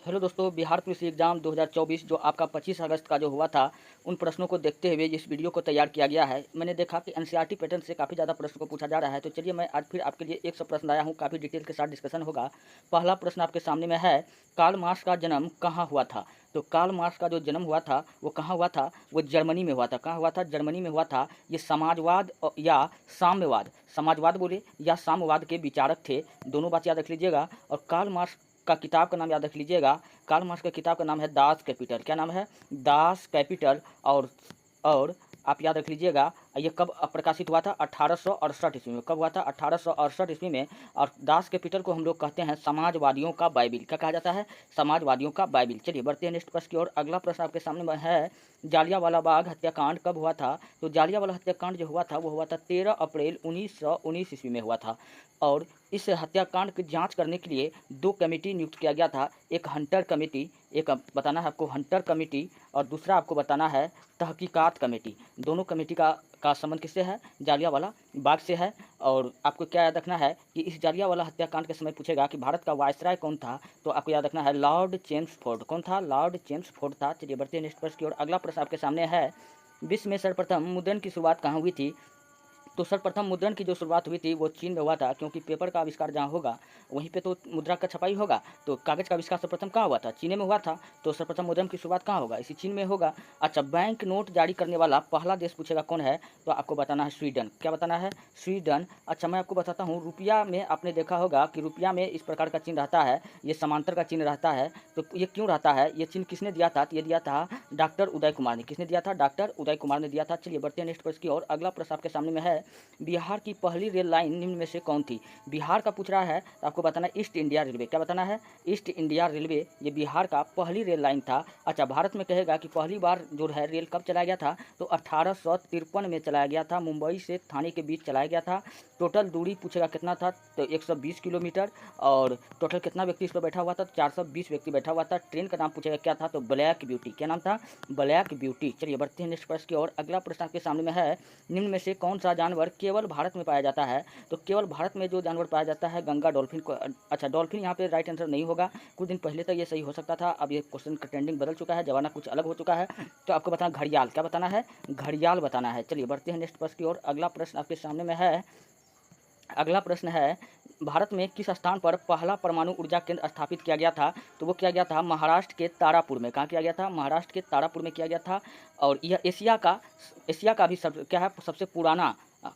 Hello दोस्तों, Bihar police exam 2024 जो आपका 25 अगस्त का जो हुआ था, उन प्रश्नों को देखते हुए इस वीडियो को तैयार किया गया है। मैंने देखा कि एनसीईआरटी पैटर्न से काफ़ी ज़्यादा प्रश्न को पूछा जा रहा है, तो चलिए मैं आज फिर आपके लिए 100 प्रश्न लाया हूँ, काफ़ी डिटेल के साथ डिस्कशन होगा। पहला प्रश्न आपके सामने में है, कार्ल मार्क्स का जन्म कहाँ हुआ था? तो कार्ल मार्क्स का जो जन्म हुआ था, वो कहाँ हुआ था? वो जर्मनी में हुआ था। कहाँ हुआ था? जर्मनी में हुआ था। ये समाजवाद या साम्यवाद, समाजवाद बोले या साम्यवाद के विचारक थे, दोनों बात याद रख लीजिएगा। और कार्ल मार्क्स का किताब का नाम याद रख लीजिएगा। कार्ल मार्क्स का किताब का नाम है दास कैपिटल। क्या नाम है? Das Kapital. और आप याद रख लीजिएगा, ये कब प्रकाशित हुआ था? 1868 ईस्वी में। कब हुआ था? 1868 ईस्वी में। और दास कैपिटल को हम लोग कहते हैं समाजवादियों का बाइबिल। क्या कहा जाता है? समाजवादियों का बाइबिल। चलिए बढ़ते हैं नेक्स्ट प्रश्न की ओर। अगला प्रश्न आपके सामने में है, जालियांवाला बाग हत्याकांड कब हुआ था? तो जालियांवाला हत्याकांड जो हुआ था वो हुआ था 13 अप्रैल 1919 ईस्वी में हुआ था। और इस हत्याकांड की जांच करने के लिए दो कमेटी नियुक्त किया गया था। एक हंटर कमेटी, एक बताना है आपको हंटर कमेटी, और दूसरा आपको बताना है तहकीकात कमेटी। दोनों कमेटी का संबंध किससे है? जालियांवाला बाग से है। और आपको क्या याद रखना है कि इस जालियांवाला हत्याकांड के समय पूछेगा कि भारत का वायसराय कौन था, तो आपको याद रखना है लॉर्ड चेम्सफोर्ड। कौन था? लॉर्ड चेम्सफोर्ड था। चलिए बढ़ते हैं नेक्स्ट प्रश्न की ओर। अगला प्रश्न आपके सामने है, विश्व में सर्वप्रथम मुद्रण की शुरुआत कहाँ हुई थी? तो सर्वप्रथम मुद्रण की जो शुरुआत हुई थी वो चीन में हुआ था, क्योंकि पेपर का आविष्कार जहाँ होगा वहीं पे तो मुद्रा का छपाई होगा। तो कागज़ का आविष्कार सर्वप्रथम कहाँ हुआ था? चीन में हुआ था। तो सर्वप्रथम मुद्रण की शुरुआत कहाँ होगा? इसी चीन में होगा। अच्छा, बैंक नोट जारी करने वाला पहला देश पूछेगा कौन है, तो आपको बताना है स्वीडन। क्या बताना है? स्वीडन। अच्छा, मैं आपको बताता हूँ, रुपया में आपने देखा होगा कि रुपया में इस प्रकार का चिन्ह रहता है, ये समांतर का चिन्ह रहता है। तो ये क्यों रहता है? ये चिन्ह किसने दिया था? तो ये दिया था डॉक्टर उदय कुमार ने। किसने दिया था? डॉक्टर उदय कुमार ने दिया था। चलिए बढ़ते हैं नेक्स्ट प्रश्न की ओर। अगला प्रश्न आपके सामने में है, बिहार की पहली रेल लाइन निम्न में से कौन थी? बिहार का पूछ रहा है तो आपको बताना है ईस्ट इंडिया रेलवे। क्या बताना है? ईस्ट इंडिया रेलवे, ये बिहार का पहली रेल लाइन था। अच्छा, भारत में कहेगा कि पहली बार जो है रेल कब चलाया गया था? तो 1853 में चलाया गया था, मुंबई से थाने के बीच चलाया गया था। टोटल दूरी पूछेगा कितना था? तो 120 किलोमीटर। और टोटल कितना व्यक्ति इस पर बैठा हुआ था? तो 420 व्यक्ति बैठा हुआ था। ट्रेन का नाम पूछेगा क्या था? तो ब्लैक ब्यूटी। क्या नाम था? Black beauty. चलिए बढ़ते हैं नेक्स्ट प्रश्न की ओर। अगला प्रश्न आपके सामने में है, निम्न में से कौन सा जानवर केवल भारत में पाया जाता है? तो केवल भारत में जो जानवर पाया जाता है, गंगा डॉल्फिन को। अच्छा, डॉल्फिन यहाँ पे राइट आंसर नहीं होगा। कुछ दिन पहले तक ये सही हो सकता था, अब ये क्वेश्चन का ट्रेंडिंग बदल चुका है, जमाना कुछ अलग हो चुका है। तो आपको बताना घड़ियाल। क्या बताना है? घड़ियाल बताना है। चलिए बढ़ते हैं नेक्स्ट प्रश्न की ओर। अगला प्रश्न आपके सामने में है, अगला प्रश्न है, भारत में किस स्थान पर पहला परमाणु ऊर्जा केंद्र स्थापित किया गया था? तो वो किया गया था महाराष्ट्र के तारापुर में। कहाँ किया गया था? महाराष्ट्र के तारापुर में किया गया था। और यह एशिया का भी क्या है?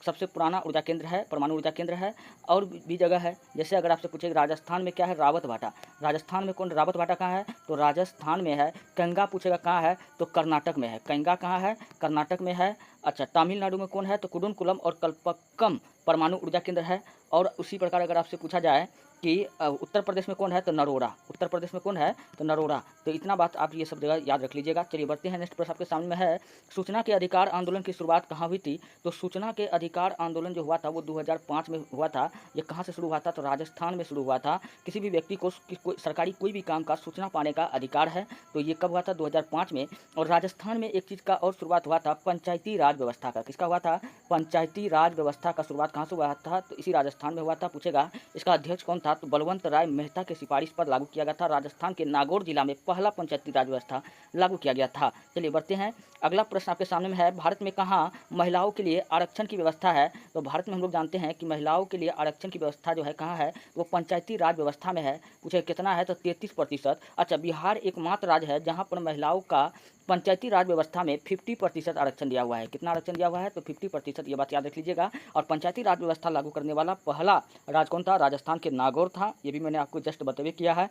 सबसे पुराना ऊर्जा केंद्र है, परमाणु ऊर्जा केंद्र है। और भी जगह है, जैसे अगर आपसे पूछे राजस्थान में क्या है? रावत भाटा। राजस्थान में कौन? रावत भाटा कहाँ है? तो राजस्थान में है। कंगा पूछेगा कहाँ है? तो कर्नाटक में है। कंगा कहाँ है? कर्नाटक में है। अच्छा, तमिलनाडु में कौन है? तो कुडुनकुलम और कल्पक्कम परमाणु ऊर्जा केंद्र है। और उसी प्रकार अगर आपसे पूछा जाए कि उत्तर प्रदेश में कौन है? तो नरोड़ा। उत्तर प्रदेश में कौन है? तो नरोड़ा। तो इतना बात आप ये सब जगह याद रख लीजिएगा। चलिए बढ़ते हैं नेक्स्ट प्रश्न आपके सामने में है, सूचना के अधिकार आंदोलन की शुरुआत कहाँ हुई थी? तो सूचना के अधिकार आंदोलन जो हुआ था वो 2005 में हुआ था। ये कहाँ से शुरू हुआ था? तो राजस्थान में शुरू हुआ था। किसी भी व्यक्ति को सरकारी कोई भी काम का सूचना पाने का अधिकार है। तो ये कब हुआ था? 2005 में। और राजस्थान में एक चीज़ का और शुरुआत हुआ था, पंचायती राज व्यवस्था का। किसका हुआ था? पंचायती राज व्यवस्था का शुरुआत कहाँ से हुआ था? तो इसी राजस्थान में हुआ था। पूछेगा इसका अध्यक्ष कौन था? तो बलवंत राय मेहता के सिफारिश पर लागू किया गया था। राजस्थान के नागौर जिला में पहला पंचायती राज व्यवस्था लागू किया गया था। चलिए बढ़ते हैं। अगला प्रश्न आपके सामने में है, भारत में कहाँ महिलाओं के लिए आरक्षण की व्यवस्था है? तो भारत में हम लोग जानते हैं कि महिलाओं के लिए आरक्षण की व्यवस्था जो है कहाँ है? वो पंचायती राज व्यवस्था में है। पूछे कितना है? तो 33%। अच्छा, बिहार एकमात्र राज्य है जहाँ पर महिलाओं का पंचायती राज व्यवस्था में 50% आरक्षण दिया हुआ है। कितना आरक्षण दिया हुआ है? तो 50%। ये बात याद रख लीजिएगा। और पंचायती राज व्यवस्था लागू करने वाला पहला राज्य कौन था? राजस्थान के नागौर था। ये भी मैंने आपको जस्ट बतवे किया है।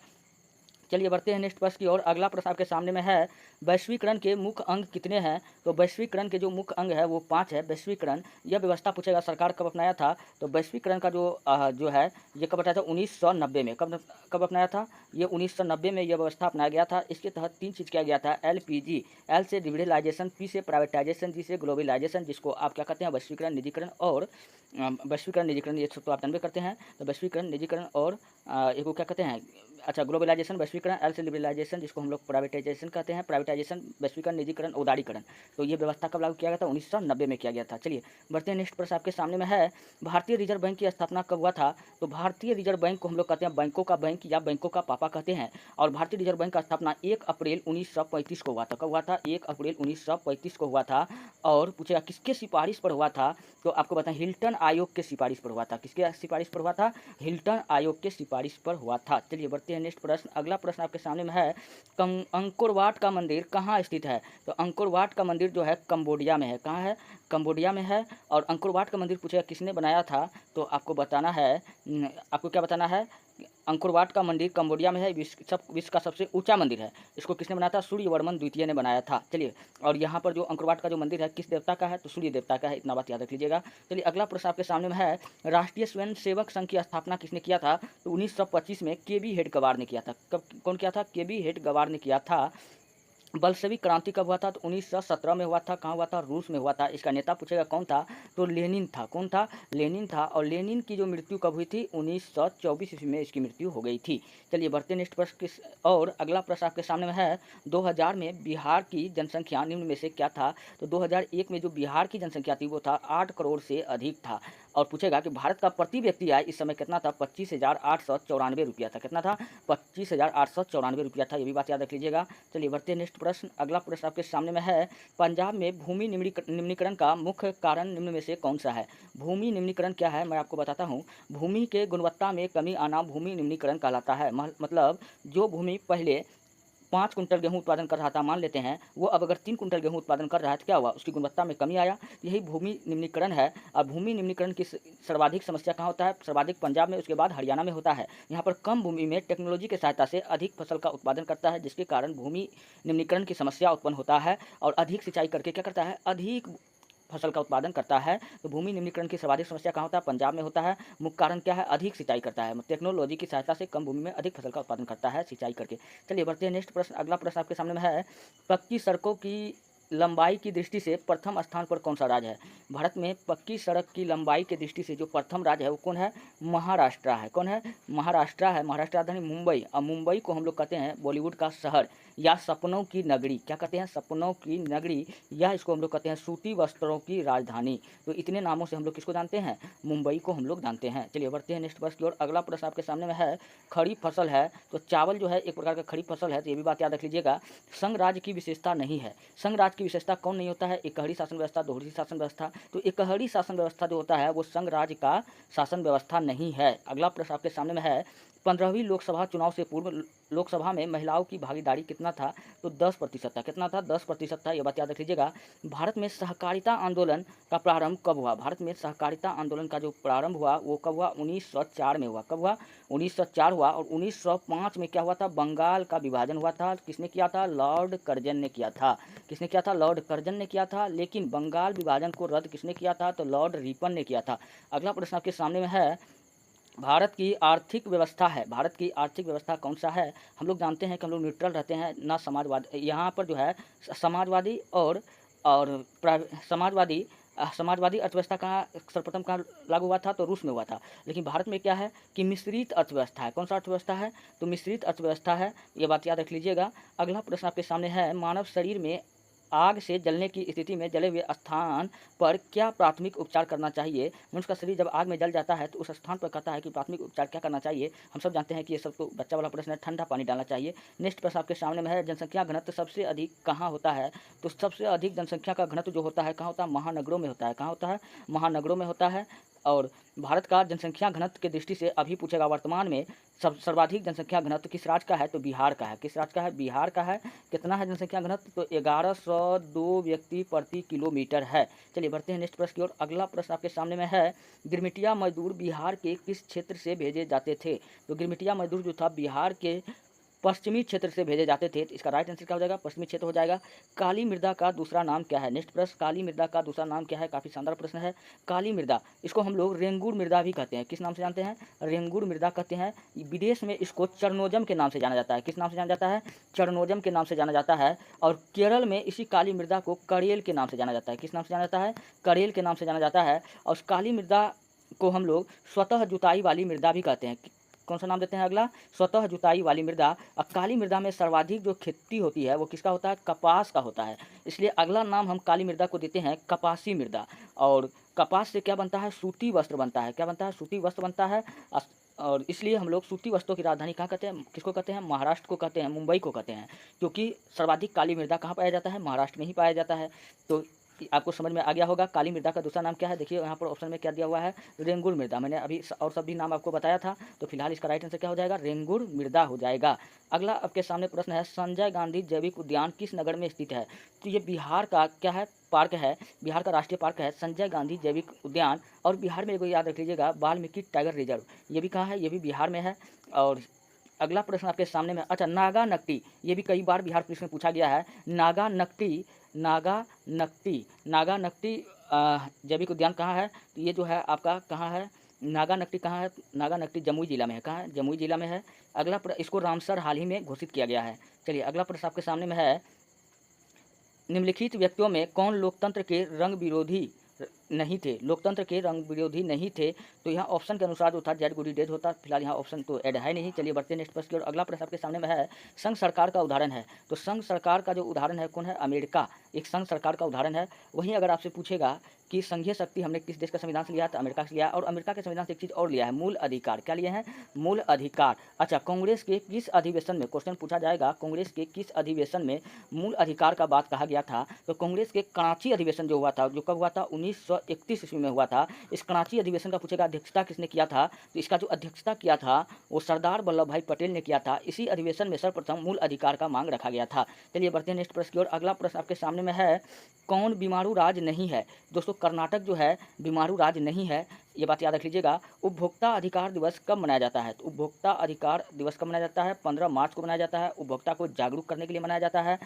चलिए बढ़ते हैं नेक्स्ट प्रश्न की ओर। अगला प्रश्न आपके सामने में है, वैश्वीकरण के मुख्य अंग कितने हैं? तो वैश्वीकरण के जो मुख्य अंग है वो 5 है। वैश्वीकरण यह व्यवस्था पूछेगा सरकार कब अपनाया था? तो वैश्वीकरण का जो है ये कब अपनाया था? 1990 में। कब अपनाया था? ये 1990 में यह व्यवस्था अपनाया गया था। इसके तहत 3 चीज़ किया गया था, LPG, L से डिविडलाइजेशन, P से प्राइवेटाइजेशन, G से ग्लोबलाइजेशन, जिसको आप क्या कहते हैं? वैश्वीकरण, निजीकरण और वैश्वीकरण, निजीकरण, ये सब तो आप जानबे करते हैं। तो वैश्वीकरण, निजीकरण और एक को क्या कहते हैं? अच्छा, ग्लोबलाइजेशन वैश्वीकरण, एल से लिबरलाइजेशन जिसको हम लोग प्राइवेटाइजेशन कहते हैं, प्राइवेटाइजेशन वैश्वीकरण, निजीकरण, उदारीकरण। तो ये व्यवस्था कब लागू किया गया था? 1990 में किया गया था। चलिए बढ़ते हैं, नेक्स्ट प्रश्न आपके सामने में है, भारतीय रिजर्व बैंक की स्थापना कब हुआ था? तो भारतीय रिजर्व बैंक को हम लोग कहते हैं बैंकों का बैंक या बैंकों का पापा कहते हैं। और भारतीय रिजर्व बैंक का स्थापना 1 अप्रैल 1935 को हुआ था। कब हुआ था? 1 अप्रैल 1935 को हुआ था। और पूछेगा किसके सिफारिश पर हुआ था? तो आपको बताएं हिल्टन आयोग के सिफारिश पर हुआ था। किसके सिफारिश पर हुआ था? हिल्टन आयोग के सिफारिश पर हुआ था। चलिए बढ़ते हैं नेक्स्ट प्रश्न। अगला प्रश्न आपके सामने में है, अंकोर वाट का मंदिर कहाँ स्थित है? तो अंकोर वाट का मंदिर जो है कंबोडिया में है। कहाँ है? कंबोडिया में है। और अंकोर वाट का मंदिर पूछेगा किसने बनाया था? तो आपको बताना है, आपको क्या बताना है? अंकोर वाट का मंदिर कंबोडिया में है, विश्व का सबसे ऊंचा मंदिर है। इसको किसने बनाया था? सूर्यवर्मन द्वितीय ने बनाया था। चलिए, और यहाँ पर जो अंकोर वाट का जो मंदिर है किस देवता का है? तो सूर्य देवता का है। इतना बात याद रख लीजिएगा। चलिए अगला प्रश्न आपके सामने में है, राष्ट्रीय स्वयं सेवक संघ की स्थापना किसने किया था? तो 1925 में के.बी. हेडगेवार ने किया था। कब, कौन किया था? के.बी. हेडगेवार ने किया था। बल्शेविक क्रांति कब हुआ था? तो 1917 में हुआ था। कहाँ हुआ था? रूस में हुआ था। इसका नेता पूछेगा कौन था? तो लेनिन था। कौन था? लेनिन था। और लेनिन की जो मृत्यु कब हुई थी? 1924 ईस्वी में इसकी मृत्यु हो गई थी। चलिए बढ़ते नेक्स्ट प्रश्न किस, और अगला प्रश्न आपके सामने में है, 2000 में बिहार की जनसंख्या निम्न में से क्या था? तो 2001 में जो बिहार की जनसंख्या थी वो था 8 करोड़ से अधिक था। और पूछेगा कि भारत का प्रति व्यक्ति आय इस समय कितना था? 25,894 रुपया था। कितना था? 25,894 रुपया था। ये भी बात याद रख लीजिएगा। चलिए बढ़ते हैं नेक्स्ट प्रश्न। अगला प्रश्न आपके सामने में है, पंजाब में भूमि निम्नीकरण का मुख्य कारण निम्न में से कौन सा है? भूमि निम्नीकरण क्या है? मैं आपको बताता हूँ। भूमि के गुणवत्ता में कमी आना भूमि निम्नीकरण कहलाता है। मतलब जो भूमि पहले 5 कुंटल गेहूं उत्पादन कर रहा था, मान लेते हैं, वो अब अगर 3 कुंटल गेहूं उत्पादन कर रहा है तो क्या हुआ? उसकी गुणवत्ता में कमी आया। यही भूमि निम्नीकरण है। और भूमि निम्नीकरण की सर्वाधिक समस्या कहाँ होता है? सर्वाधिक पंजाब में, उसके बाद हरियाणा में होता है। यहाँ पर कम भूमि में टेक्नोलॉजी की सहायता से अधिक फसल का उत्पादन करता है, जिसके कारण भूमि निम्नीकरण की समस्या उत्पन्न होता है। और अधिक सिंचाई करके क्या करता है? अधिक फसल का उत्पादन करता है। तो भूमि निम्नीकरण की सर्वाधिक समस्या कहाँ होता है? पंजाब में होता है। मुख्य कारण क्या है? अधिक सिंचाई करता है। टेक्नोलॉजी की सहायता से कम भूमि में अधिक फसल का उत्पादन करता है सिंचाई करके। चलिए बढ़ते हैं नेक्स्ट प्रश्न। अगला प्रश्न आपके सामने में है, पक्की सड़कों की लंबाई की दृष्टि से प्रथम स्थान पर कौन सा राज्य है? भारत में पक्की सड़क की लंबाई की दृष्टि से जो प्रथम राज्य है वो कौन है? महाराष्ट्र है। कौन है? महाराष्ट्र है। महाराष्ट्र राजधानी मुंबई। और मुंबई को हम लोग कहते हैं बॉलीवुड का शहर या सपनों की नगरी। क्या कहते हैं? सपनों की नगरी, या इसको हम लोग कहते हैं सूती वस्त्रों की राजधानी। तो इतने नामों से हम लोग किसको जानते हैं? मुंबई को हम लोग जानते हैं। चलिए बढ़ते हैं नेक्स्ट प्रश्न की ओर। अगला प्रश्न आपके सामने में है, खरीफ फसल है। तो चावल जो है एक प्रकार का खरीफ फसल है। तो ये भी बात याद रख लीजिएगा। संघ राज्य की विशेषता नहीं है। संघ राज्य की विशेषता कौन नहीं होता है? एकहरी शासन व्यवस्था, दोहरी शासन व्यवस्था। तो एकहरी शासन व्यवस्था जो होता है वो संघ राज्य का शासन व्यवस्था नहीं है। अगला प्रश्न आपके सामने में है, 15वीं लोकसभा चुनाव से पूर्व लोकसभा में महिलाओं की भागीदारी कितना था? तो 10% था। कितना था? 10% था। ये बात याद रख लीजिएगा। भारत में सहकारिता आंदोलन का प्रारंभ कब हुआ? भारत में सहकारिता आंदोलन का जो प्रारंभ हुआ वो कब हुआ? 1904 में हुआ। कब हुआ? 1904 हुआ। और 1905 में क्या हुआ था? बंगाल का विभाजन हुआ था। किसने किया था? लॉर्ड कर्जन ने किया था। किसने किया था? लॉर्ड कर्जन ने किया था। लेकिन बंगाल विभाजन को रद्द किसने किया था? तो लॉर्ड रिपन ने किया था। अगला प्रश्न आपके सामने में है, भारत की आर्थिक व्यवस्था है। भारत की आर्थिक व्यवस्था कौन सा है? हम लोग जानते हैं कि हम लोग न्यूट्रल रहते हैं, ना समाजवाद। यहाँ पर जो है समाजवादी और समाजवादी अर्थव्यवस्था कहाँ सर्वप्रथम कहाँ लागू हुआ था? तो रूस में हुआ था। लेकिन भारत में क्या है कि मिश्रित अर्थव्यवस्था है। कौन सा अर्थव्यवस्था है? तो मिश्रित अर्थव्यवस्था है। ये बात याद रख लीजिएगा। अगला प्रश्न आपके सामने है, मानव शरीर में आग से जलने की स्थिति में जले हुए स्थान पर क्या प्राथमिक उपचार करना चाहिए? मनुष्य का शरीर जब आग में जल जाता है तो उस स्थान पर कहता है कि प्राथमिक उपचार क्या करना चाहिए? हम सब जानते हैं कि ये सब तो बच्चा वाला प्रश्न है, ठंडा पानी डालना चाहिए। नेक्स्ट प्रश्न आपके सामने में है, जनसंख्या घनत्व सबसे अधिक कहाँ होता है? तो सबसे अधिक जनसंख्या का घनत्व जो होता है कहाँ होता है? महानगरों में होता है। कहाँ होता है? महानगरों में होता है। और भारत का जनसंख्या घनत्व की दृष्टि से अभी पूछेगा वर्तमान में सर्वाधिक जनसंख्या घनत्व किस राज्य का है? तो बिहार का है। किस राज्य का है? बिहार का है। कितना है जनसंख्या घनत्व? तो 1102 व्यक्ति प्रति किलोमीटर है। चलिए बढ़ते हैं नेक्स्ट प्रश्न की ओर। अगला प्रश्न आपके सामने में है, गिरमिटिया मजदूर बिहार के किस क्षेत्र से भेजे जाते थे? तो गिरमिटिया मजदूर जो था बिहार के पश्चिमी क्षेत्र से भेजे जाते थे। तो इसका राइट आंसर क्या हो जाएगा? पश्चिमी क्षेत्र हो जाएगा। काली मृदा का दूसरा नाम क्या है? नेक्स्ट प्रश्न, काली मृदा का दूसरा नाम क्या है? काफी शानदार प्रश्न है। काली मृदा, इसको हम लोग रेंगूर मृदा भी कहते हैं। किस नाम से जानते हैं? रेंगूर मृदा कहते हैं। विदेश में इसको चरनोजम के नाम से जाना जाता है। किस नाम से जाना जाता है? चरनोजम के नाम से जाना जाता है। और केरल में इसी काली मृदा को करेल के नाम से जाना जाता है। किस नाम से जाना जाता है? करेल के नाम से जाना जाता है। और काली मृदा को हम लोग स्वतः जुताई वाली मृदा भी कहते हैं। कौन सा नाम देते हैं अगला, स्वतः जुताई वाली मृदा। अब काली मृदा में सर्वाधिक जो खेती होती है वो किसका होता है, कपास का होता है, इसलिए अगला नाम हम काली मृदा को देते हैं कपासी मृदा। और कपास से क्या बनता है, सूती वस्त्र बनता है, क्या बनता है, सूती वस्त्र बनता है। और इसलिए हम लोग सूती वस्त्रों की राजधानी कहाँ कहते हैं, किसको कहते हैं, महाराष्ट्र को कहते हैं, मुंबई को कहते हैं, क्योंकि सर्वाधिक काली मृदा कहाँ पाया जाता है, महाराष्ट्र में ही पाया जाता है। तो आपको समझ में आ गया होगा काली मृदा का दूसरा नाम क्या है। देखिए यहाँ पर ऑप्शन में क्या दिया हुआ है, रेंगुर मृदा। मैंने अभी और सब भी नाम आपको बताया था, तो फिलहाल इसका राइट आंसर क्या हो जाएगा, रेंगुर मृदा हो जाएगा। अगला आपके सामने प्रश्न है, संजय गांधी जैविक उद्यान किस नगर में स्थित है। तो ये बिहार का क्या है, पार्क है, बिहार का राष्ट्रीय पार्क है संजय गांधी जैविक उद्यान। और बिहार में एगो याद रख लीजिएगा, वाल्मीकि टाइगर रिजर्व, ये भी कहाँ है, ये भी बिहार में है। और अगला प्रश्न आपके सामने में, अच्छा नागा नकटी, ये भी कई बार बिहार पुलिस में पूछा गया है। नागा नकटी, नागा नकटी, नागा नकटी जैविक उद्यान कहाँ है, तो ये जो है आपका कहाँ है, नागा नकटी कहाँ है, नागा नकटी जमुई जिला में है, कहाँ है, जमुई जिला में है। अगला इसको रामसर हाल ही में घोषित किया गया है। चलिए अगला प्रश्न आपके सामने में है, निम्नलिखित व्यक्तियों में कौन लोकतंत्र के रंग विरोधी नहीं थे, लोकतंत्र के रंग विरोधी नहीं थे। तो यहाँ ऑप्शन के अनुसार जो था जेड गुडीडेज होता, फिलहाल यहाँ ऑप्शन तो ऐड है नहीं। चलिए बढ़ते नेक्स्ट प्रश्न की ओर। अगला प्रश्न आपके सामने में है, संघ सरकार का उदाहरण है। तो संघ सरकार का जो उदाहरण है कौन है, अमेरिका एक संघ सरकार का उदाहरण है। वहीं अगर आपसे पूछेगा कि संघीय शक्ति हमने किस देश का संविधान से लिया, तो अमेरिका से लिया। और अमेरिका के संविधान से एक चीज़ और लिया है, मूल अधिकार, क्या लिए हैं, मूल अधिकार। अच्छा कांग्रेस के किस अधिवेशन में, क्वेश्चन पूछा जाएगा, कांग्रेस के किस अधिवेशन में मूल अधिकार का बात कहा गया था। तो कांग्रेस के कराची अधिवेशन जो हुआ था, जो कब हुआ था, 1931 ईस्वी में हुआ था। इस कराची अधिवेशन का पूछेगा अध्यक्षता किसने किया था, तो इसका जो अध्यक्षता किया था वो सरदार वल्लभ भाई पटेल ने किया था। इसी अधिवेशन में सर्वप्रथम मूल अधिकार का मांग रखा गया था। चलिए बढ़ते हैं नेक्स्ट प्रश्न की ओर। अगला प्रश्न आपके सामने में है, कौन बीमारू राज्य नहीं है। दोस्तों कर्नाटक जो है बीमारू राज्य नहीं है, ये बात याद रख लीजिएगा। उपभोक्ता अधिकार दिवस कब मनाया जाता है, तो उपभोक्ता अधिकार दिवस कब मनाया जाता है, 15 मार्च को मनाया जाता है। उपभोक्ता को जागरूक करने के लिए मनाया जाता है।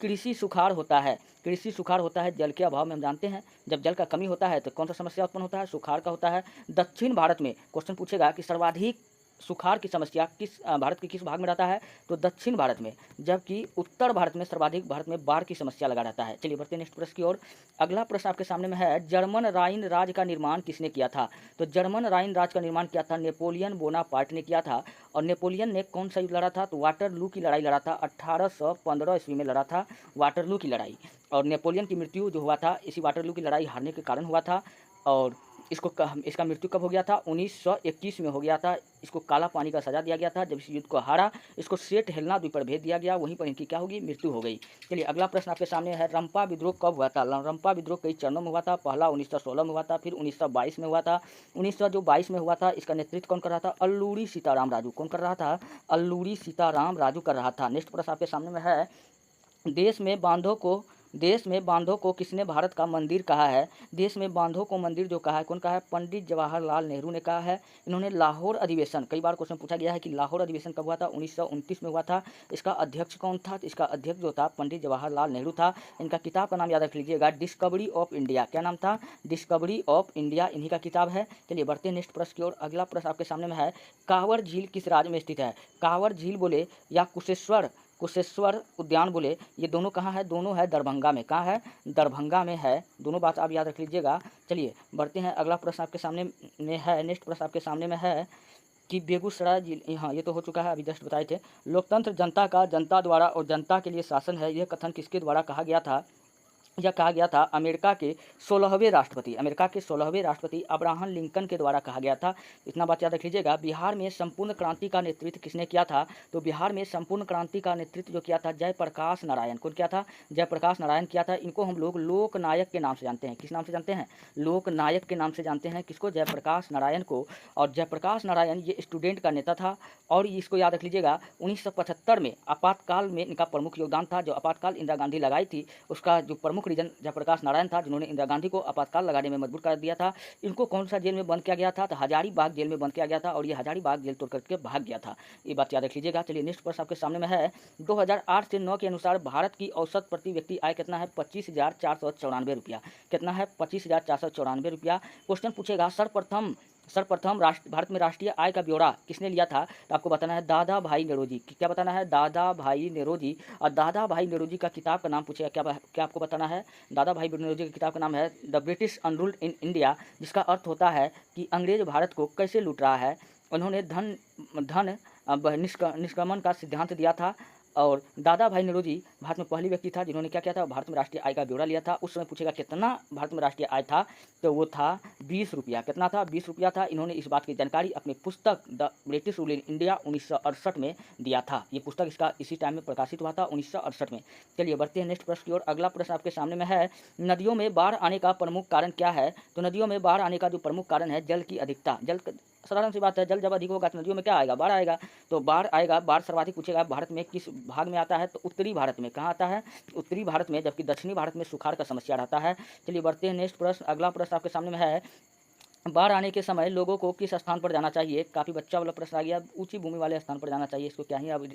कृषि सुखाड़ होता है, कृषि सुखाड़ होता है जल के अभाव में, हम जानते हैं जब जल का कमी होता है तो कौन सा समस्या उत्पन्न होता है, सुखाड़ का होता है। दक्षिण भारत में क्वेश्चन पूछेगा कि सर्वाधिक सुखाड़ की समस्या किस भारत के किस भाग में रहता है, तो दक्षिण भारत में, जबकि उत्तर भारत में सर्वाधिक भारत में बाढ़ की समस्या लगा रहता है। चलिए बढ़ते हैं नेक्स्ट प्रश्न की ओर। अगला प्रश्न आपके सामने में है, जर्मन राइन राज्य का निर्माण किसने किया था। तो जर्मन राइन राज्य का निर्माण किया था नेपोलियन बोनापार्ट ने किया था। और नेपोलियन ने कौन सा युद्ध लड़ा था, तो वाटरलू की लड़ाई लड़ा था, 1815 ईस्वी में लड़ा था वाटरलू की लड़ाई। और नेपोलियन की मृत्यु जो हुआ था इसी वाटरलू की लड़ाई हारने के कारण हुआ था। और इसका मृत्यु कब हो गया था, 1921 में हो गया था। इसको काला पानी का सजा दिया गया था। जब इस युद्ध को हारा इसको सेठ हेलेना द्वीप पर भेज दिया गया, वहीं पर इनकी क्या होगी, मृत्यु हो गई। चलिए अगला प्रश्न आपके सामने है, रंपा विद्रोह कब हुआ था। रंपा विद्रोह कई चरणों में हुआ था। पहला 1916 में हुआ था, फिर 1922 में हुआ था। 1922 में हुआ था, इसका नेतृत्व कौन कर रहा था, अल्लूरी सीताराम राजू। कौन कर रहा था, अल्लूरी सीताराम राजू कर रहा था। नेक्स्ट प्रश्न आपके सामने में है, देश में बांधों को किसने भारत का मंदिर कहा है। देश में बांधों को मंदिर जो कहा है, कौन कहा है, पंडित जवाहरलाल नेहरू ने कहा है। इन्होंने लाहौर अधिवेशन, कई बार क्वेश्चन पूछा गया है कि लाहौर अधिवेशन कब हुआ था, 1929 में हुआ था। इसका अध्यक्ष कौन था, तो इसका अध्यक्ष जो था पंडित जवाहरलाल नेहरू था। इनका किताब का नाम याद रख लीजिएगा, डिस्कवरी ऑफ इंडिया। क्या नाम था, डिस्कवरी ऑफ इंडिया, इन्हीं का किताब है। चलिए बढ़ते हैं नेक्स्ट प्रश्न की ओर। अगला प्रश्न आपके सामने में है, कांवर झील किस राज्य में स्थित है। कांवर झील बोले या कुशेश्वर उद्यान बोले, ये दोनों कहाँ है, दोनों है दरभंगा में। कहाँ है, दरभंगा में है। दोनों बात आप याद रख लीजिएगा। चलिए बढ़ते हैं, अगला प्रश्न आपके सामने में है, नेक्स्ट प्रश्न आपके सामने में है कि बेगूसराय जिले, हाँ ये तो हो चुका है, अभी जस्ट बताए थे। लोकतंत्र जनता का, जनता द्वारा और जनता के लिए शासन है, यह कथन किसके द्वारा कहा गया था। यह कहा गया था अमेरिका के 16वें राष्ट्रपति अब्राहम लिंकन के द्वारा कहा गया था। इतना बात याद रख लीजिएगा। बिहार में संपूर्ण क्रांति का नेतृत्व किसने किया था, तो बिहार में संपूर्ण क्रांति का नेतृत्व जो किया था जयप्रकाश नारायण। कौन किया था, जयप्रकाश नारायण किया था। इनको हम लोग लोकनायक के नाम से जानते हैं। किस नाम से जानते हैं, लोकनायक के नाम से जानते हैं। किसको, जयप्रकाश नारायण को। और जयप्रकाश नारायण ये स्टूडेंट का नेता था। और इसको याद रख लीजिएगा, 1975 में आपातकाल में इनका प्रमुख योगदान था। जो आपातकाल इंदिरा गांधी लगाई थी उसका जो प्रमुख रीजन जयप्रकाश नारायण था, जिन्होंने इंदिरा गांधी को आपातकाल लगाने में मजबूर कर दिया था। इनको कौन सा जेल में बंद किया गया था, तो हजारीबाग जेल में बंद किया गया था। और ये हजारीबाग जेल तोड़ करके भाग गया था, ये बात याद रख लीजिएगा। चलिए नेक्स्ट प्रश्न आपके सामने में है, 2008 से 9 के अनुसार भारत की औसत प्रति व्यक्ति आय कितना है, 25,494 रुपया। कितना है, 25,494 रुपया। क्वेश्चन पूछेगा सर्वप्रथम भारत में राष्ट्रीय आय का ब्यौरा किसने लिया था, तो आपको बताना है दादा भाई नेरोजी। क्या बताना है, दादा भाई नेरोजी। और दादा भाई नेरोजी का किताब का नाम पूछेगा, क्या आपको बताना है, दादा भाई नेरोजी की किताब का नाम है the British unruled in India, जिसका अर्थ होता है कि अंग्रेज भारत को कैसे लूट रहा है। उन्होंने धन निष्क्रमण का सिद्धांत दिया था। और दादा भाई नौरोजी भारत में पहली व्यक्ति था जिन्होंने क्या किया था, भारत में राष्ट्रीय आय का ब्यौरा लिया था। उस समय पूछेगा कितना भारत में राष्ट्रीय आय था, तो वो था 20 रुपया। कितना था, 20 रुपया था। इन्होंने इस बात की जानकारी अपनी पुस्तक the British rule in India 1968 में दिया था। ये पुस्तक इसका इसी टाइम में प्रकाशित हुआ था, 1968 में। चलिए बढ़ते हैं नेक्स्ट प्रश्न की ओर। अगला प्रश्न आपके सामने में है, नदियों में बाढ़ आने का प्रमुख कारण क्या है। तो नदियों में बाढ़ आने का जो प्रमुख कारण है, जल की अधिकता। साधारण सी बात है, जल जब अधिक होगा तो नदियों में क्या आएगा, बाढ़ आएगा। तो बाढ़ आएगा, बाढ़ सर्वाधिक पूछेगा भारत में किस भाग में आता है, तो उत्तरी भारत में। कहाँ आता है, उत्तरी भारत में, जबकि दक्षिणी भारत में सुखाड़ का समस्या रहता है। चलिए बढ़ते हैं नेक्स्ट प्रश्न। अगला प्रश्न आपके सामने में है, बाढ़ आने के समय लोगों को किस स्थान पर जाना चाहिए। काफ़ी बच्चा वाला प्रश्न आ गया, ऊंची भूमि वाले स्थान पर जाना चाहिए। इसको क्या ही अब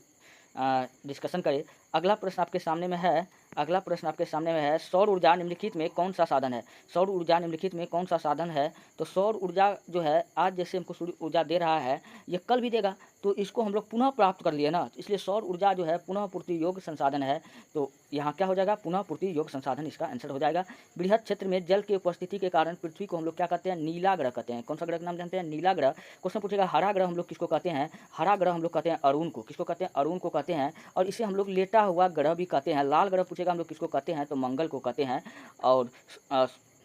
डिस्कशन करें। अगला प्रश्न आपके सामने में है, अगला प्रश्न आपके सामने में है, सौर ऊर्जा निम्नलिखित में कौन सा साधन है। सौर ऊर्जा निम्नलिखित में कौन सा साधन है। तो सौर ऊर्जा जो है, आज जैसे हमको सूर्य ऊर्जा दे रहा है, ये कल भी देगा। तो इसको हम लोग पुनः प्राप्त कर लिए ना, इसलिए सौर ऊर्जा जो है पुनः पूर्ति योग्य संसाधन है। तो यहाँ क्या हो जाएगा, पुनः पूर्ति योग्य संसाधन इसका आंसर हो जाएगा। बृहद क्षेत्र में जल की उपस्थिति के कारण पृथ्वी को हम लोग क्या कहते हैं, नीला ग्रह कहते हैं। कौन सा ग्रह का नाम जानते हैं, नीला ग्रह। क्वेश्चन पूछेगा हरा ग्रह हम लोग किसको कहते हैं। हरा ग्रह हम लोग कहते हैं अरुण को। किसको कहते हैं, अरुण को कहते हैं। और इसे हम लोग लेटा हुआ ग्रह भी कहते हैं। लाल ग्रह पूछेगा हम लोग किसको कहते हैं, तो मंगल को कहते हैं। और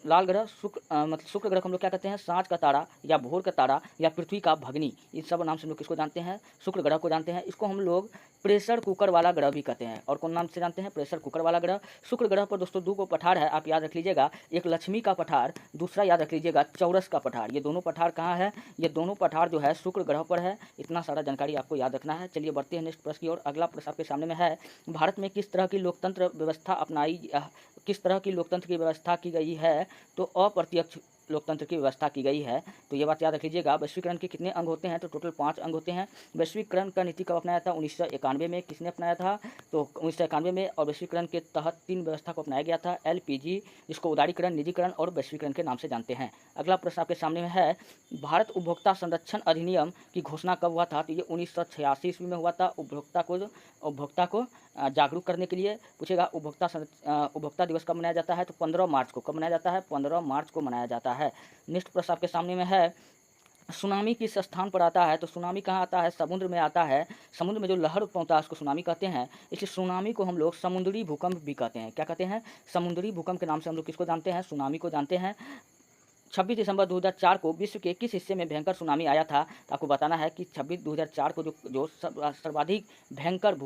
लाल ग्रह मतलब शुक्र ग्रह को हम लोग क्या कहते हैं, सांझ का तारा या भोर का तारा या पृथ्वी का भगनी। इन सब नाम से हम लोग किसको जानते हैं, शुक्र ग्रह को जानते हैं। इसको हम लोग प्रेशर कुकर वाला ग्रह भी कहते हैं। और कौन नाम से जानते हैं, प्रेशर कुकर वाला ग्रह। शुक्र ग्रह पर दोस्तों दो को पठार है, आप याद रख लीजिएगा। एक लक्ष्मी का पठार, दूसरा याद रख लीजिएगा चौरस का पठार। ये दोनों पठार कहाँ है, ये दोनों पठार जो है शुक्र ग्रह पर है। इतना सारा जानकारी आपको याद रखना है। चलिए बढ़ते हैं नेक्स्ट प्रश्न की ओर। अगला प्रश्न आपके सामने में है, भारत में किस तरह की लोकतंत्र व्यवस्था किस तरह की लोकतंत्र की व्यवस्था की गई है। तो अप्रत्यक्ष लोकतंत्र की व्यवस्था की गई है। तो ये बात याद रख लीजिएगा। वैश्वीकरण के कितने अंग होते हैं, तो टोटल 5 अंग होते हैं। वैश्वीकरण का नीति कब अपनाया था, 1991 में। किसने अपनाया था, तो 1991 में। और वैश्वीकरण के तहत 3 व्यवस्था को अपनाया गया था, LPG, जिसको उदारीकरण, निजीकरण और वैश्वीकरण के नाम से जानते हैं। अगला प्रश्न आपके सामने में है, भारत उपभोक्ता संरक्षण अधिनियम की घोषणा कब हुआ था। तो ये 1986 ईस्वी में हुआ था। उपभोक्ता को जागरूक करने के लिए पूछेगा। उपभोक्ता दिवस कब मनाया जाता है, तो 15 मार्च को। कब मनाया जाता है, 15 मार्च को मनाया जाता है। नेक्स्ट प्रश्न आपके सामने में है, सुनामी किस स्थान पर आता है। तो सुनामी कहाँ आता है, समुद्र में आता है। समुद्र में जो लहर उत्पन्न है उसको सुनामी कहते हैं। इसलिए सुनामी को हम लोग समुद्री भूकंप भी कहते हैं। क्या कहते हैं, समुद्री भूकंप के नाम से हम लोग किसको जानते हैं, सुनामी को जानते हैं। 26 दिसंबर 2004 को विश्व के किस हिस्से में भयंकर सुनामी आया था। तो आपको बताना है कि 2004 को जो सर्वाधिक भयंकर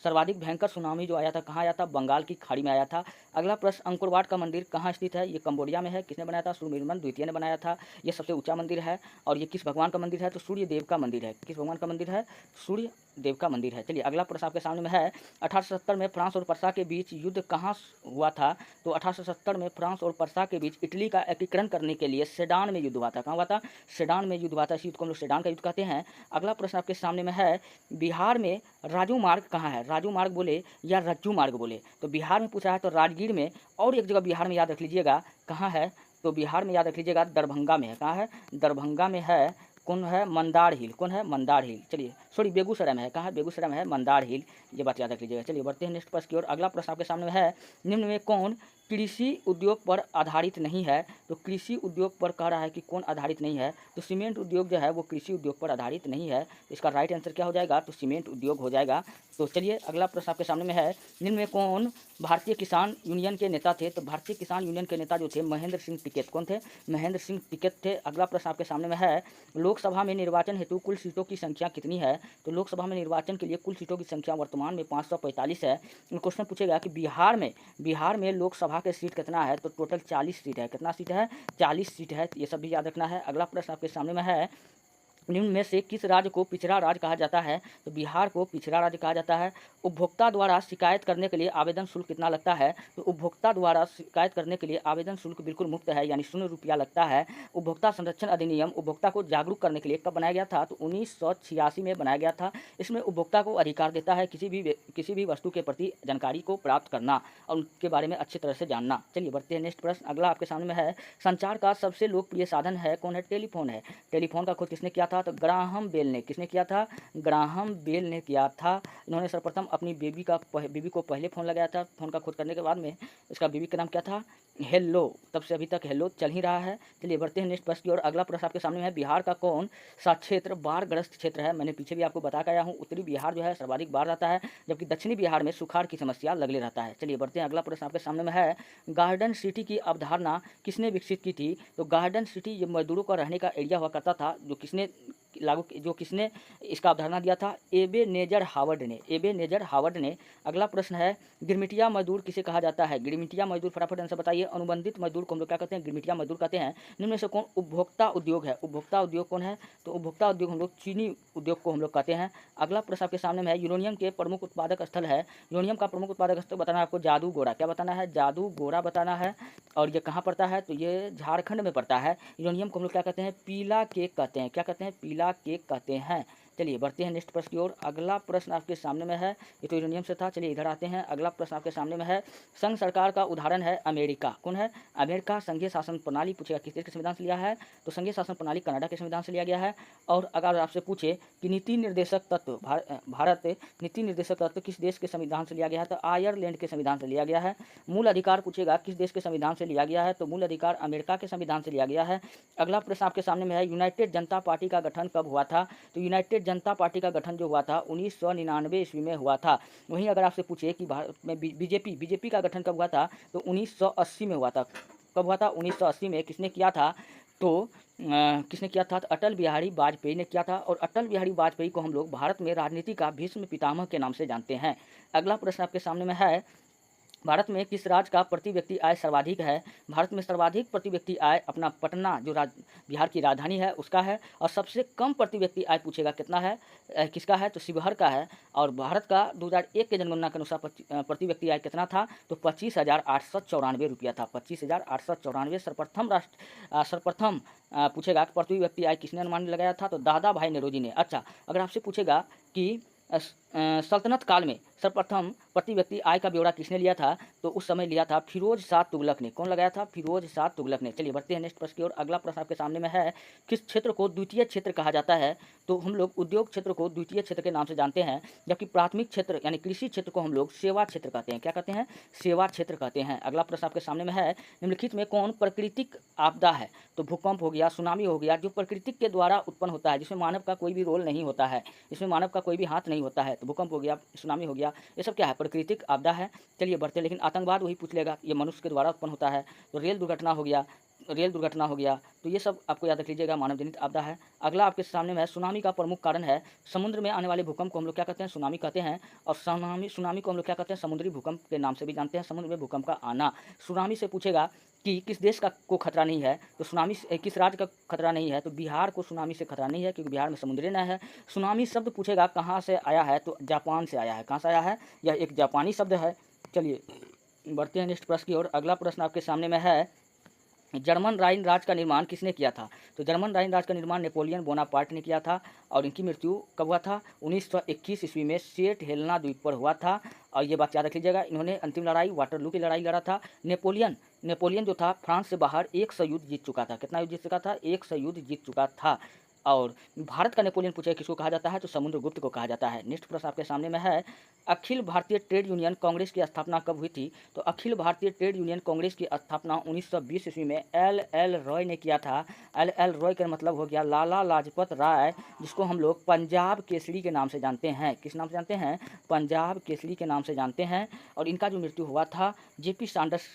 सर्वाधिक भयंकर सुनामी जो आया था, कहाँ आया था, बंगाल की खाड़ी में आया था। अगला प्रश्न, अंकोर वाट का मंदिर कहाँ स्थित है। ये कंबोडिया में है। किसने बनाया था, सूर्यवर्मन द्वितीय ने बनाया था। ये सबसे ऊंचा मंदिर है। और ये किस भगवान का मंदिर है, तो सूर्य देव का मंदिर है। किस भगवान का मंदिर है, सूर्य देव का मंदिर है। चलिए अगला प्रश्न आपके सामने में है, 1870 में फ्रांस और पर्सा के बीच युद्ध कहाँ हुआ था। तो 1870 में फ्रांस और पर्सा के बीच इटली का एकीकरण करने के लिए सेडान में युद्ध हुआ था। कहाँ हुआ था, सेडान में युद्ध हुआ था। इस युद्ध को हम लोग सेडान का युद्ध कहते हैं। अगला प्रश्न आपके सामने में है, बिहार में राजू मार्ग कहाँ है। राजू मार्ग बोले या रज्जू मार्ग बोले। तो बिहार में पूछा है तो राजगीर में। और एक जगह बिहार में याद रख लीजिएगा, कहाँ है, तो बिहार में याद रख लीजिएगा दरभंगा में है। कहाँ है, दरभंगा में है। कौन है, मंदार हिल। कौन है, मंदार हिल। चलिए सॉरी, बेगूसराय में है। कहाँ है, बेगूसराय में है, मंदार हिल। ये बात याद रख लीजिएगा। चलिए बढ़ते हैं नेक्स्ट प्रश्न की ओर। अगला प्रश्न आपके सामने है, निम्न में कौन कृषि उद्योग पर आधारित नहीं है। तो कृषि उद्योग पर कह रहा है कि कौन आधारित नहीं है। तो सीमेंट उद्योग जो है वो कृषि उद्योग पर आधारित नहीं है। इसका राइट आंसर क्या हो जाएगा, तो सीमेंट उद्योग हो जाएगा। तो चलिए अगला प्रश्न आपके सामने में है, निम्न में कौन भारतीय किसान यूनियन के नेता थे। तो भारतीय किसान यूनियन के नेता जो थे, महेंद्र सिंह टिकैत। कौन थे, महेंद्र सिंह टिकैत थे। अगला प्रश्न आपके सामने में है, लोकसभा में निर्वाचन हेतु कुल सीटों की संख्या कितनी है। तो लोकसभा में निर्वाचन के लिए कुल सीटों की संख्या वर्तमान में 545 है। क्वेश्चन पूछेगा कि बिहार में लोकसभा के सीट कितना है। तो टोटल 40 सीट है। कितना सीट है, 40 सीट है। ये सब भी याद रखना है। अगला प्रश्न आपके सामने में है, निम्न में से किस राज्य को पिछड़ा राज्य कहा जाता है। तो बिहार को पिछड़ा राज्य कहा जाता है। उपभोक्ता द्वारा शिकायत करने के लिए आवेदन शुल्क कितना लगता है। तो उपभोक्ता द्वारा शिकायत करने के लिए आवेदन शुल्क बिल्कुल मुफ्त है, यानी 0 रुपया लगता है। उपभोक्ता संरक्षण अधिनियम उपभोक्ता को जागरूक करने के लिए कब बनाया गया था। तो 1986 में बनाया गया था। इसमें उपभोक्ता को अधिकार देता है किसी भी वस्तु के प्रति जानकारी को प्राप्त करना और उनके बारे में अच्छी तरह से जानना। चलिए बढ़ते हैं नेक्स्ट प्रश्न। अगला आपके सामने में है, संचार का सबसे लोकप्रिय साधन है। कौन है, टेलीफोन है। टेलीफोन का खोज किसने किया था। तो ग्राहम बेल ने। किसने किया था, ग्राहम बेल ने किया था। इन्होंने सर्वप्रथम अपनी बेबी को पहले फ़ोन लगाया था। फ़ोन का खोज करने के बाद में इसका बेबी का नाम क्या था, हेलो। तब से अभी तक हेलो चल ही रहा है। चलिए बढ़ते हैं नेक्स्ट प्रश्न की ओर। अगला प्रश्न आपके सामने है, बिहार का कौन सा क्षेत्र बाढ़ग्रस्त क्षेत्र है। मैंने पीछे भी आपको बता के आया हूँ, उत्तरी बिहार जो है सर्वाधिक बाढ़ आता है, जबकि दक्षिणी बिहार में सुखाड़ की समस्या लगले रहता है। चलिए बढ़ते हैं, अगला प्रश्न आपके सामने में है, गार्डन सिटी की अवधारणा किसने विकसित की थी। तो गार्डन सिटी ये मजदूरों का रहने का एरिया हुआ करता था, जो किसने इसका अवधारणा दिया था, एबेनेजर हावर्ड ने। अगला प्रश्न है, गिरमिटिया मजदूर किसे कहा जाता है। गिरमिटिया मजदूर, फटाफट आंसर बताइए। अनुबंधित मजदूर को हम लोग क्या कहते हैं, गिरमिटिया मजदूर कहते हैं। निम्न में से कौन उपभोक्ता उद्योग है। उपभोक्ता उद्योग कौन है, तो उपभोक्ता उद्योग हम लोग चीनी उद्योग को हम लोग कहते हैं। अगला प्रश्न आपके सामने में है, यूरेनियम के प्रमुख उत्पादक स्थल है। यूरेनियम का प्रमुख उत्पादक स्थल बताना है आपको, जादूगोड़ा। क्या बताना है, जादूगोड़ा बताना है। और ये कहाँ पड़ता है, तो ये झारखंड में पड़ता है। यूरेनियम को हम लोग क्या कहते हैं, पीला केक कहते हैं। क्या कहते हैं, पीला केक कहते हैं। चलिए बढ़ते हैं नेक्स्ट प्रश्न की ओर। अगला प्रश्न आपके सामने में है, ये तो यूरेनियम से था। चलिए इधर आते हैं, अगला प्रश्न आपके सामने में है, संघ सरकार का उदाहरण है अमेरिका। कौन है, अमेरिका। संघीय शासन प्रणाली पूछेगा किस देश के संविधान से लिया है, तो संघीय शासन प्रणाली कनाडा के संविधान से लिया गया है। और अगर आपसे पूछे कि नीति निर्देशक तत्व भारत नीति निर्देशक तत्व किस देश के संविधान से लिया गया है, तो आयरलैंड के संविधान से लिया गया है। मूल अधिकार पूछेगा किस देश के संविधान से लिया गया है, तो मूल अधिकार अमेरिका के संविधान से लिया गया है। अगला प्रश्न आपके सामने में है, यूनाइटेड जनता पार्टी का गठन कब हुआ था। तो यूनाइटेड जनता पार्टी का गठन जो हुआ था 1999 ईस्वी में हुआ था। वहीं अगर आपसे पूछे कि भारत में बीजेपी का गठन कब हुआ था, तो 1980 में हुआ था। कब हुआ था, 1980 में। किसने किया था, तो किसने किया था, तो अटल बिहारी वाजपेयी ने किया था। और अटल बिहारी वाजपेयी को हम लोग भारत में राजनीति का भीष्म पितामह के नाम से जानते हैं। अगला प्रश्न आपके सामने में है, भारत में किस राज्य का प्रति व्यक्ति आय सर्वाधिक है। भारत में सर्वाधिक प्रति व्यक्ति आय अपना पटना जो बिहार की राजधानी है उसका है। और सबसे कम प्रति व्यक्ति आय पूछेगा कितना है, किसका है, तो शिवहर का है। और भारत का 2001 के जनगणना के अनुसार प्रति व्यक्ति आय कितना था, तो 25,894 रुपया था। 25,894 सर्वप्रथम पूछेगा प्रति व्यक्ति आय किसने अनुमान लगाया था, तो दादा भाई नेहरू ने। अच्छा, अगर आपसे पूछेगा कि सल्तनत काल में सर्वप्रथम प्रति व्यक्ति आय का ब्यौरा किसने लिया था, तो उस समय लिया था फिरोज शाह तुगलक ने। कौन लगाया था, फिरोज शाह तुगलक ने। चलिए बढ़ते हैं नेक्स्ट प्रश्न की ओर। अगला प्रश्न आपके सामने में है, किस क्षेत्र को द्वितीय क्षेत्र कहा जाता है। तो हम लोग उद्योग क्षेत्र को द्वितीय क्षेत्र के नाम से जानते हैं, जबकि प्राथमिक क्षेत्र यानी कृषि क्षेत्र को हम लोग सेवा क्षेत्र कहते हैं। क्या कहते हैं, सेवा क्षेत्र कहते हैं। अगला प्रश्न आपके सामने में है, निम्नलिखित में कौन प्राकृतिक आपदा है। तो भूकंप हो गया, सुनामी हो गया, जो प्रकृति के द्वारा उत्पन्न होता है, जिसमें मानव का कोई भी रोल नहीं होता है, इसमें मानव का कोई भी हाथ नहीं होता है। तो भूकंप हो गया, सुनामी हो गया, ये सब क्या है, प्राकृतिक आपदा है। चलिए बढ़ते हैं, लेकिन आतंकवाद वही पूछ लेगा, ये मनुष्य के द्वारा उत्पन्न होता है। तो रेल दुर्घटना हो गया, तो ये सब आपको याद रख लीजिएगा, मानव जनित आपदा है। अगला आपके सामने में है, सुनामी का प्रमुख कारण है, समुद्र में आने वाले भूकंप को हम लोग क्या कहते हैं, सुनामी कहते हैं। और सुनामी को हम लोग क्या कहते हैं, समुद्री भूकंप के नाम से भी जानते हैं, समुद्र में भूकंप का आना। सुनामी से पूछेगा कि किस देश को खतरा नहीं है, तो सुनामी किस राज्य का खतरा नहीं है, तो बिहार को सुनामी से खतरा नहीं है, क्योंकि बिहार में समुद्री न है। सुनामी शब्द पूछेगा कहाँ से आया है, तो जापान से आया है। कहाँ से आया है, यह एक जापानी शब्द है। चलिए बढ़ते हैं नेक्स्ट प्रश्न की ओर। अगला प्रश्न आपके सामने में है, जर्मन राइन राज्य का निर्माण किसने किया था। तो जर्मन राइन राज्य का निर्माण नेपोलियन बोनापार्ट ने किया था। और इनकी मृत्यु कब हुआ था, 1921 ईस्वी में सेंट हेलेना द्वीप पर हुआ था। और ये बात याद रख लीजिएगा, इन्होंने अंतिम लड़ाई वाटरलू की लड़ाई लड़ा था। नेपोलियन जो था फ्रांस से बाहर 100 युद्ध जीत चुका था। कितना युद्ध जीत चुका था, 100 युद्ध जीत चुका था। और भारत का नेपोलियन पूछे किसको कहा जाता है, तो समुद्रगुप्त को कहा जाता है। नेक्स्ट प्रश्न आपके सामने में है, अखिल भारतीय ट्रेड यूनियन कांग्रेस की स्थापना कब हुई थी। तो अखिल भारतीय ट्रेड यूनियन कांग्रेस की स्थापना 1920 ईस्वी में एल रॉय ने किया था। एल रॉय का मतलब हो गया लाला लाजपत राय, जिसको हम लोग पंजाब केसरी के नाम से जानते हैं। किस नाम से जानते हैं, पंजाब केसरी के नाम से जानते हैं। और इनका जो मृत्यु हुआ था, जेपी सैंडर्स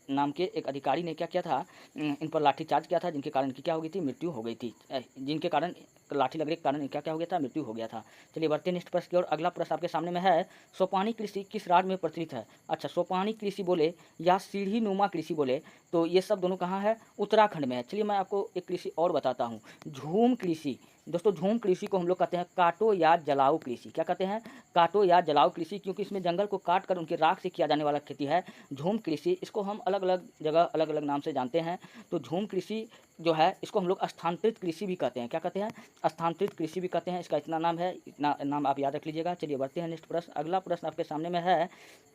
नाम के एक अधिकारी ने क्या किया था, इन पर लाठीचार्ज किया था, जिनके कारण इनकी क्या हो गई थी, मृत्यु हो गई थी। जिनके कारण लाठी लगने के कारण क्या हो गया था, मृत्यु हो गया था। चलिए बढ़ते नेक्स्ट प्रश्न की ओर। अगला प्रश्न आपके सामने में है, सोपानी कृषि किस राज्य में प्रचलित है। अच्छा, सोपानी कृषि बोले या सीढ़ी नुमा कृषि बोले, तो ये सब दोनों कहाँ है, उत्तराखंड में है। चलिए मैं आपको एक कृषि और बताता हूँ, झूम कृषि। दोस्तों झूम कृषि को हम लोग कहते हैं काटो या जलाओ कृषि। क्या कहते हैं, काटो या जलाओ कृषि, क्योंकि इसमें जंगल को काट कर उनके राख से किया जाने वाला खेती है झूम कृषि। इसको हम अलग अलग जगह अलग अलग नाम से जानते हैं। तो झूम कृषि जो है, इसको हम लोग स्थानांतरित कृषि भी कहते हैं। क्या कहते हैं, स्थानांतरित कृषि भी कहते हैं। इसका इतना नाम है, इतना नाम आप याद रख लीजिएगा। चलिए बढ़ते हैं नेक्स्ट प्रश्न। अगला प्रश्न आपके सामने में है,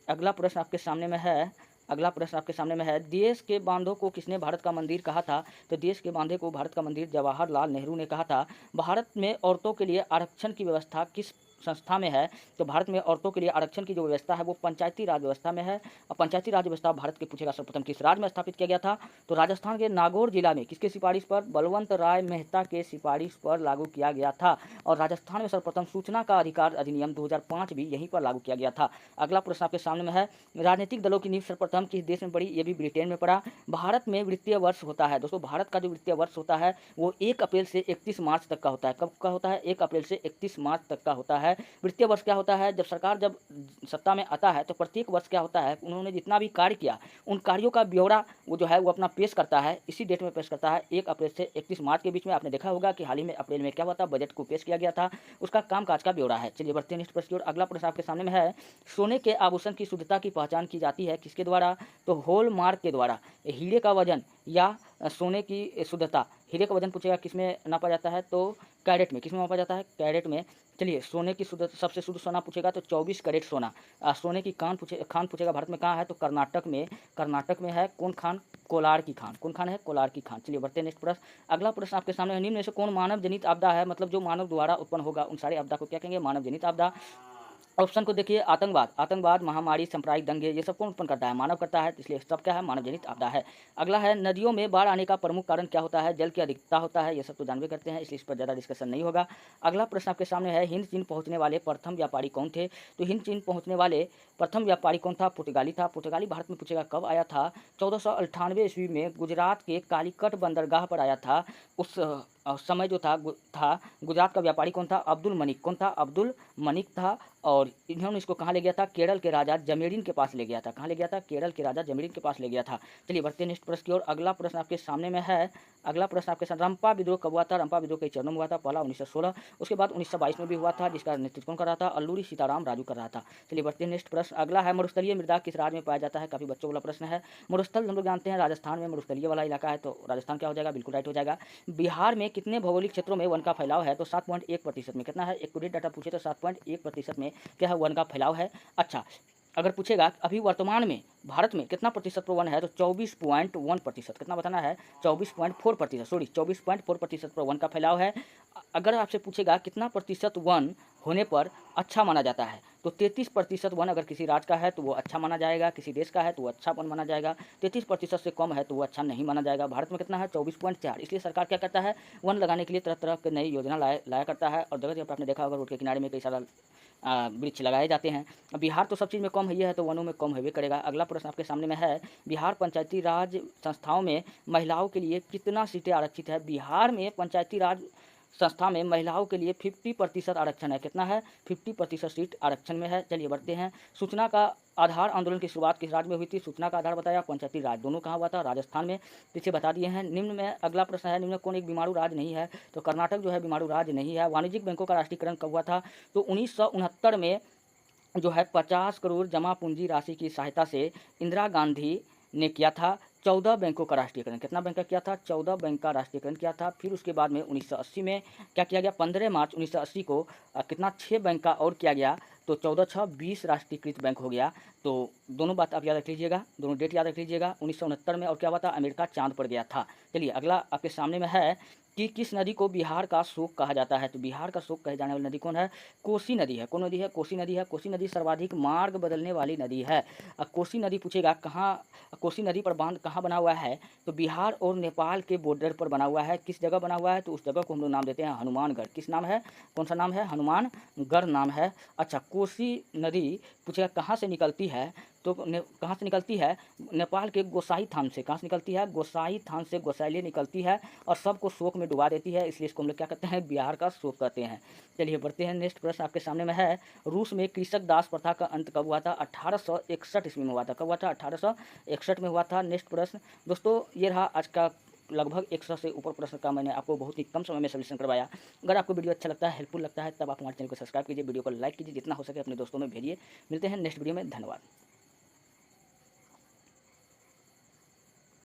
अगला प्रश्न आपके सामने में है, देश के बांधों को किसने भारत का मंदिर कहा था। तो देश के बांधे को भारत का मंदिर जवाहरलाल नेहरू ने कहा था। भारत में औरतों के लिए आरक्षण की व्यवस्था किस संस्था में है, तो भारत में औरतों के लिए आरक्षण की जो व्यवस्था है वो पंचायती राज व्यवस्था में है। और पंचायती राज व्यवस्था भारत के पूछेगा सर्वप्रथम किस राज्य में स्थापित किया गया था, तो राजस्थान के नागौर जिला में किसके सिफारिश पर, बलवंत राय मेहता के सिफारिश पर लागू किया गया था। और राजस्थान में सर्वप्रथम सूचना का अधिकार अधिनियम 2005 भी यहीं पर लागू किया गया था। अगला प्रश्न आपके सामने में है, राजनीतिक दलों की नींव सर्वप्रथम किस देश में पड़ी, ये भी ब्रिटेन में पड़ा। भारत में वित्तीय वर्ष होता है दोस्तों, भारत का जो वित्तीय वर्ष होता है वो 1 अप्रैल से 31 मार्च तक का होता है। कब का होता है, 1 अप्रैल से 31 मार्च तक का होता है। वित्तीय वर्ष क्या होता है, जब सरकार जब सत्ता में आता है तो प्रत्येक वर्ष क्या होता है, उन्होंने जितना भी कार्य किया उन कार्यों का ब्यौरा वो जो है वो अपना पेश करता है, इसी डेट में पेश करता है 1 अप्रैल से 31 मार्च के बीच में। आपने देखा होगा कि हाल ही में अप्रैल में क्या हुआ था, बजट को पेश किया गया था, उसका कामकाज का ब्यौरा है। चलिए बढ़ते हैं नेक्स्ट प्रश्न की ओर। अगला प्रश्न आपके सामने में है, सोने के आभूषण की शुद्धता की पहचान की जाती है किसके द्वारा, तो हॉलमार्क के द्वारा। हीरे का वजन या सोने की शुद्धता, हीरे का वजन पूछेगा किस में नापा जाता है, तो कैरेट में। किस में नापा जाता है, कैरेट में। चलिए सोने की शुद्ध सबसे शुद्ध सोना पूछेगा तो 24 कैरेट सोना। सोने की खान पूछेगा भारत में कहाँ है, तो कर्नाटक में। कर्नाटक में है कौन खान, कोलार की खान। कौन खान है, कोलार की खान। चलिए बढ़ते हैं नेक्स्ट प्रश्न। अगला प्रश्न आपके सामने है, निम्न में से कौन मानव जनित आपदा है, मतलब जो मानव द्वारा उत्पन्न होगा उन सारी आपदा को क्या कहेंगे, मानव जनित आपदा। ऑप्शन को देखिए, आतंकवाद, महामारी, सांप्रदायिक दंगे, ये सब कौन उत्पन्न करता है, मानव करता है, इसलिए सब क्या है, मानव जनित आपदा है। अगला है, नदियों में बाढ़ आने का प्रमुख कारण क्या होता है, जल की अधिकता होता है, ये सब तो जानवे करते हैं, इसलिए इस पर ज़्यादा डिस्कशन नहीं होगा। अगला प्रश्न आपके सामने है, हिंद चीन पहुंचने वाले प्रथम व्यापारी कौन थे, तो हिंद चीन पहुंचने वाले प्रथम व्यापारी कौन था, पुर्तगाली था। पुर्तगाली भारत में पूछेगा कब आया था, 1498 ईस्वी में गुजरात के कालीकट बंदरगाह पर आया था। उस समय जो था गुजरात का व्यापारी कौन था, अब्दुल मनिक। कौन था, अब्दुल मनिक था। और इन्होंने इसको कहाँ ले गया था, केरल के राजा जमेरिन के पास ले गया था। कहाँ ले गया था, केरल के राजा जमेरिन के पास ले गया था। चलिए बढ़ते हैं नेक्स्ट प्रश्न की ओर। अगला प्रश्न आपके सामने में है, अगला प्रश्न आपके साथ, रंपा विद्रोह कब हुआ था, रंपा विद्रोह कई चरणों में हुआ था। पहला 1916, उसके बाद 1922 में भी हुआ था, जिसका नेतृत्व कौन कर रहा था, अल्लूरी सीताराम राजू कर रहा था। चलिए बढ़ते हैं नेक्स्ट प्रश्न। अगला है, मरुस्थलीय मृदा किस राज्य में पाया जाता है, काफी बच्चों वाला प्रश्न है। मरुस्थल हम लोग जानते हैं राजस्थान में मरुस्थलीय वाला इलाका है, तो राजस्थान क्या हो जाएगा, बिल्कुल राइट हो जाएगा। बिहार में कितने भौगोलिक क्षेत्रों में वन का फैलाव है, तो 7.1% में। कितना है, एक्यूरेट डाटा पूछे तो 7.1% में क्या है, वन का फैलाव है। अच्छा, अगर पूछेगा अभी वर्तमान में भारत में कितना प्रतिशत पर वन है, तो 24.1%। कितना बताना है, 24.4%, सॉरी 24.4% पर वन का फैलाव है। अगर आपसे पूछेगा कितना प्रतिशत वन होने पर अच्छा माना जाता है, तो 33% वन अगर किसी राज्य का है तो वो अच्छा माना जाएगा, किसी देश का है तो वो अच्छा वन माना जाएगा। 33% से कम है तो वो अच्छा नहीं माना जाएगा। भारत में कितना है, 24.4। इसलिए सरकार क्या करता है, वन लगाने के लिए तरह तरह की नई योजना लाया करता है। और जगह जगह पर आपने देखा होगा रोड के किनारे में कई सारा वृक्ष लगाए जाते हैं। बिहार तो सब चीज़ में कम है तो वनों में कम होवे करेगा। अगला प्रश्न आपके सामने में है, बिहार पंचायती राज संस्थाओं में महिलाओं के लिए कितना सीटें आरक्षित है। बिहार में पंचायती राज संस्था में महिलाओं के लिए 50% आरक्षण है। कितना है, 50% सीट आरक्षण में है। चलिए बढ़ते हैं, सूचना का आधार आंदोलन की शुरुआत किस राज्य में हुई थी, सूचना का आधार बताया, पंचायती राज, दोनों कहाँ हुआ था, राजस्थान में। पीछे बता दिए हैं। निम्न में अगला प्रश्न है, निम्न में कौन एक बीमारू राज्य नहीं है, तो कर्नाटक जो है बीमारू राज्य नहीं है। वाणिज्यिक बैंकों का राष्ट्रीयकरण कब हुआ था, तो 1969 में जो है 50 करोड़ जमा पूंजी राशि की सहायता से इंदिरा गांधी ने किया था। 14 बैंकों का राष्ट्रीयकरण, कितना बैंक का किया था, 14 बैंक का राष्ट्रीयकरण किया था। फिर उसके बाद में 1980 में क्या किया गया, 15 मार्च 1980 को कितना 6 बैंक का और किया गया, तो 14 6 20 राष्ट्रीयकृत बैंक हो गया। तो दोनों बात आप याद रख लीजिएगा, दोनों डेट याद रख लीजिएगा। 1969 में और क्या हुआ था, अमेरिका चांद पर गया था। चलिए अगला आपके सामने में है कि किस नदी को बिहार का शोक कहा जाता है, तो बिहार का शोक कहे जाने वाली नदी कौन है, कोसी नदी है। कौन नदी है, कोसी नदी है। कोसी नदी सर्वाधिक मार्ग बदलने वाली नदी है। कोसी नदी पूछेगा कहाँ, कोसी नदी पर बांध कहाँ बना हुआ है, तो बिहार और नेपाल के बॉर्डर पर बना हुआ है। किस जगह बना हुआ है, तो उस जगह को हम लोग नाम देते हैं हनुमानगढ़। किस नाम है, कौन सा नाम है, हनुमानगढ़ नाम है। अच्छा, कोसी नदी पूछेगा कहाँ से निकलती है, तो कहाँ से निकलती है, नेपाल के गोसाई थान से। कहाँ से निकलती है, गोसाई थान से गोसाइले निकलती है और सबको शोक में डुबा देती है, इसलिए इसको हम लोग क्या कहते हैं, बिहार का शोक कहते हैं। चलिए बढ़ते हैं, नेक्स्ट प्रश्न आपके सामने में है, रूस में कृषक दास प्रथा का अंत कब हुआ था, 1861 ईस्वी में हुआ था। कब हुआ था, 1861 में हुआ था। नेक्स्ट प्रश्न दोस्तों, ये रहा आज का लगभग 100 से ऊपर प्रश्न का मैंने आपको बहुत ही कम समय में सोल्यूशन करवाया। अगर आपको वीडियो अच्छा लगता है, हेल्पफुल लगता है, तब आप हमारे चैनल को सब्सक्राइब कीजिए, वीडियो को लाइक कीजिए, जितना हो सके अपने दोस्तों में भेजिए। मिलते हैं नेक्स्ट वीडियो में, धन्यवाद।